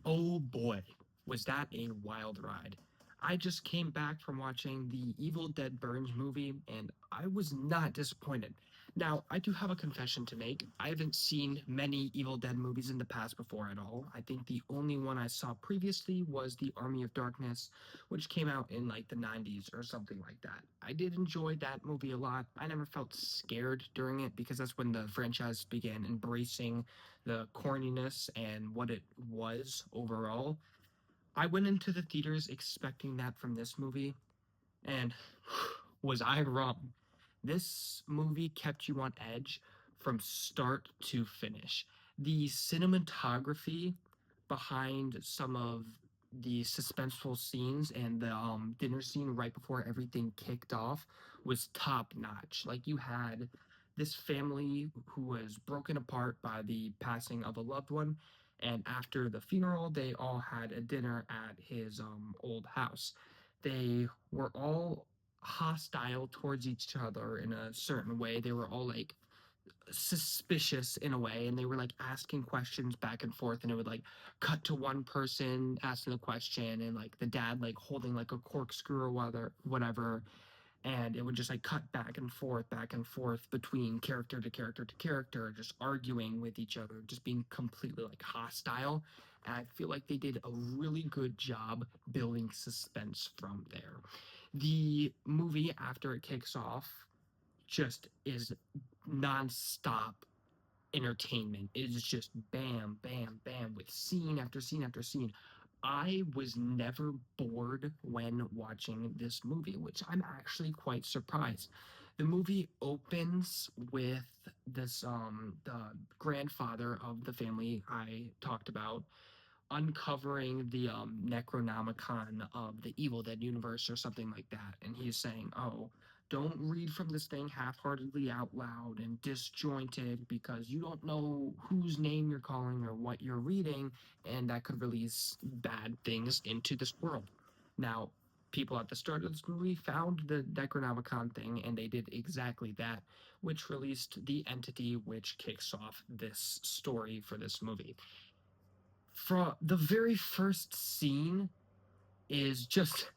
Oh boy, was that a wild ride. I just came back from watching the Evil Dead Burns movie and I was not disappointed. Now, I do have a confession to make. I haven't seen many Evil Dead movies in the past before at all. I think the only one I saw previously was The Army of Darkness, which came out in like the 90s or something like that. I did enjoy that movie a lot. I never felt scared during it because that's when the franchise began embracing the corniness and what it was overall. I went into the theaters expecting that from this movie, and was I wrong? This movie kept you on edge from start to finish. The cinematography behind some of the suspenseful scenes and the dinner scene right before everything kicked off was top notch. Like you had this family who was broken apart by the passing of a loved one, and after the funeral, they all had a dinner at his old house. They were all hostile towards each other in a certain way. They were all like suspicious in a way, and they were like asking questions back and forth, and it would like cut to one person asking a question and like the dad like holding like a corkscrew or whatever, and it would just like cut back and forth between character to character to character, just arguing with each other, just being completely like hostile. And I feel like they did a really good job building suspense from there. The movie, after it kicks off, just is nonstop entertainment. It is just bam, bam, bam with scene after scene after scene. I was never bored when watching this movie, which I'm actually quite surprised. The movie opens with this the grandfather of the family I talked about uncovering the Necronomicon of the Evil Dead universe or something like that. And he's saying, oh, don't read from this thing half heartedly out loud and disjointed because you don't know whose name you're calling or what you're reading, and that could release bad things into this world. Now, people at the start of this movie found the Necronomicon thing, and they did exactly that, which released the entity which kicks off this story for this movie. From the very first scene is just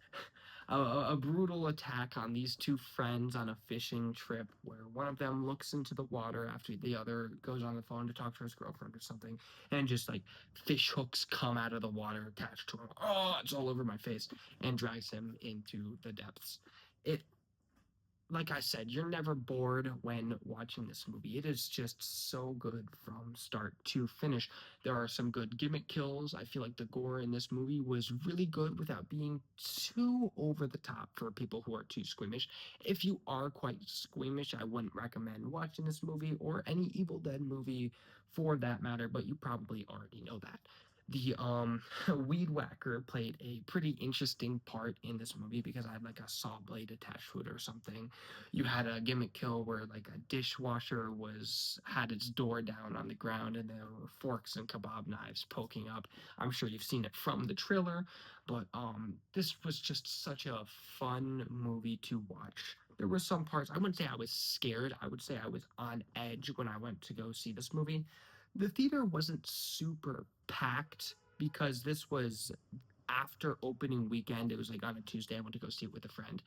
a brutal attack on these two friends on a fishing trip where one of them looks into the water after the other goes on the phone to talk to his girlfriend or something, and just like fish hooks come out of the water attached to him. Oh, it's all over my face, and drags him into the depths. It like I said, you're never bored when watching this movie. It is just so good from start to finish. There are some good gimmick kills. I feel like the gore in this movie was really good without being too over the top for people who are too squeamish. If you are quite squeamish, I wouldn't recommend watching this movie or any Evil Dead movie for that matter, but you probably already know that. The weed whacker played a pretty interesting part in this movie because I had like a saw blade attached to it or something. You had a gimmick kill where like a dishwasher was had its door down on the ground and there were forks and kebab knives poking up. I'm sure you've seen it from the trailer, but this was just such a fun movie to watch. There were some parts I wouldn't say I was scared. I would say I was on edge when I went to go see this movie. The theater wasn't super packed because this was after opening weekend. It was like on a Tuesday. I went to go see it with a friend.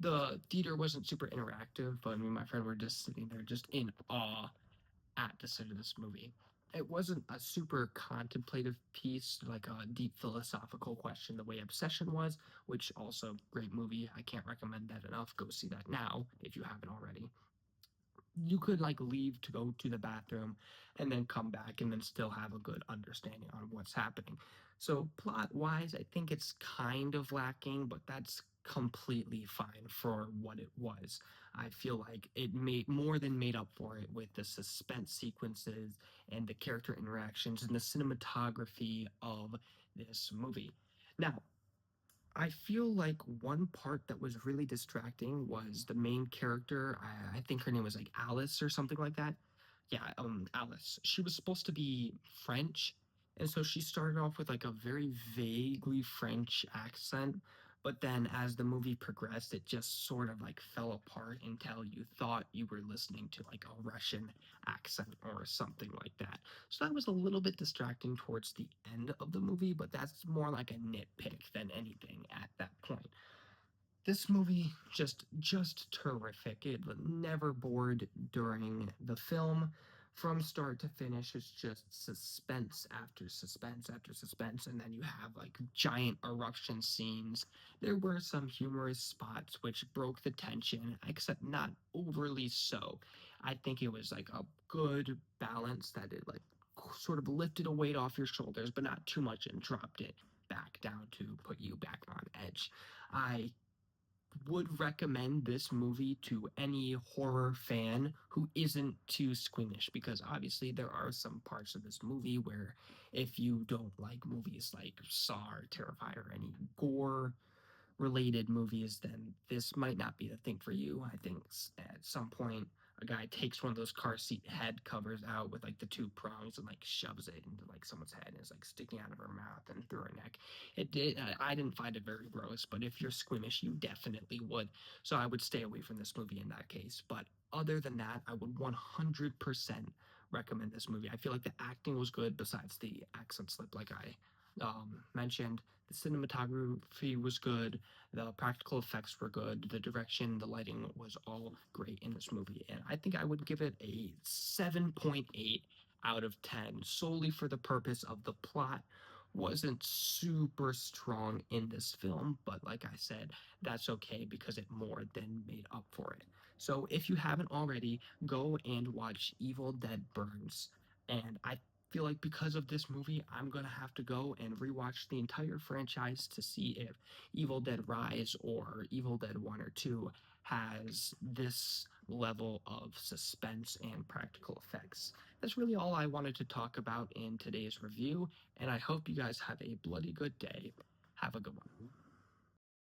The theater wasn't super interactive, but me and my friend were just sitting there, just in awe at the set of this movie. It wasn't a super contemplative piece, like a deep philosophical question, the way Obsession was, which also great movie. I can't recommend that enough. Go see that now if you haven't already. You could like leave to go to the bathroom and then come back and then still have a good understanding on what's happening. So plot wise, I think it's kind of lacking, but that's completely fine for what it was. I feel like it made more than made up for it with the suspense sequences and the character interactions and the cinematography of this movie. Now, I feel like one part that was really distracting was the main character. I think her name was like Alice or something like that. Yeah, Alice. She was supposed to be French, and so she started off with like a very vaguely French accent. But then as the movie progressed, it just sort of like fell apart until you thought you were listening to like a Russian accent or something like that. So that was a little bit distracting towards the end of the movie, but that's more like a nitpick than anything at that point. This movie just terrific. It never bored during the film. From start to finish, it's just suspense after suspense after suspense, and then you have like giant eruption scenes. There were some humorous spots which broke the tension, except not overly so. I think it was like a good balance that it like sort of lifted a weight off your shoulders, but not too much and dropped it back down to put you back on edge. I would recommend this movie to any horror fan who isn't too squeamish, because obviously there are some parts of this movie where if you don't like movies like Saw or Terrifier or any gore related movies, then this might not be the thing for you. I think at some point a guy takes one of those car seat head covers out with like the two prongs and like shoves it into like someone's head and it's like sticking out of her mouth and through her neck. It did. I didn't find it very gross, but if you're squeamish, you definitely would. So I would stay away from this movie in that case. But other than that, I would 100% recommend this movie. I feel like the acting was good besides the accent slip, like I mentioned. The cinematography was good. The practical effects were good. The direction, the lighting was all great in this movie. And I think I would give it a 7.8 out of 10 solely for the purpose of the plot wasn't super strong in this film, but like I said, that's okay because it more than made up for it. So if you haven't already, go and watch Evil Dead Burns. And I feel like because of this movie, I'm gonna have to go and rewatch the entire franchise to see if Evil Dead Rise or Evil Dead 1 or 2 has this level of suspense and practical effects. That's really all I wanted to talk about in today's review, and I hope you guys have a bloody good day. Have a good one.